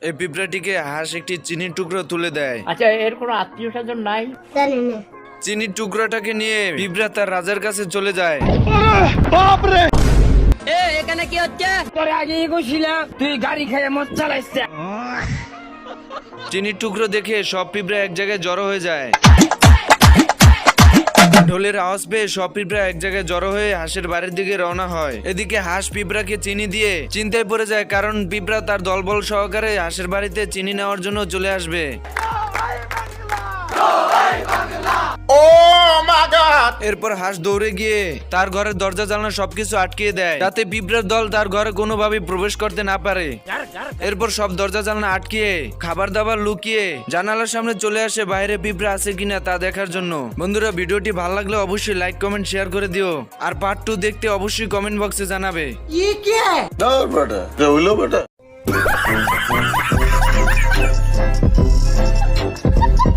এই পিঁপড়াটিকে হাঁস একটি চিনির টুকরো তুলে দেয়। আচ্ছা, এর কোনো আত্মীয় স্বজন নাই? জানি না। চিনির টুকরাটাকে নিয়ে পিঁপড়া তার রাজার কাছে চলে যায়। এখানে কি হচ্ছে? তোর আগে গেছিলাম, তুই গাড়ি খেয়ে মদ চালাইছিস। চিনির টুকরো দেখে সব পিঁপড়া এক জায়গায় জড়ো হয়ে যায়। ঢোলের আওয়াজ পেয়ে সব পিঁপড়া এক জায়গায় জড়ো হয়ে হাঁসের বাড়ির দিকে রওনা হয়। এদিকে হাঁস পিঁপড়াকে চিনি দিয়ে চিন্তায় পড়ে যায়, কারণ পিঁপড়া তার দলবল সহকারে হাঁসের বাড়িতে চিনি নেওয়ার জন্য চলে আসবে। এরপর হাঁস দৌড়ে গিয়ে তার ঘরের দরজা জানলা সবকিছু আটকিয়ে দেয়, যাতে পিঁপড়ার দল তার ঘরে কোনোভাবে প্রবেশ করতে না পারে। এরপর সব দরজা জানলা আটকিয়ে খাবার দাবার লুকিয়ে জানালার সামনে চলে আসে বাইরে পিঁপড়া আছে কিনা তা দেখার জন্য। বন্ধুরা, ভিডিওটি ভালো লাগলে অবশ্যই লাইক কমেন্ট শেয়ার করে দিও, আর পার্ট 2 দেখতে অবশ্যই কমেন্ট বক্সে জানাবে। না বেটা, হইলো বেটা।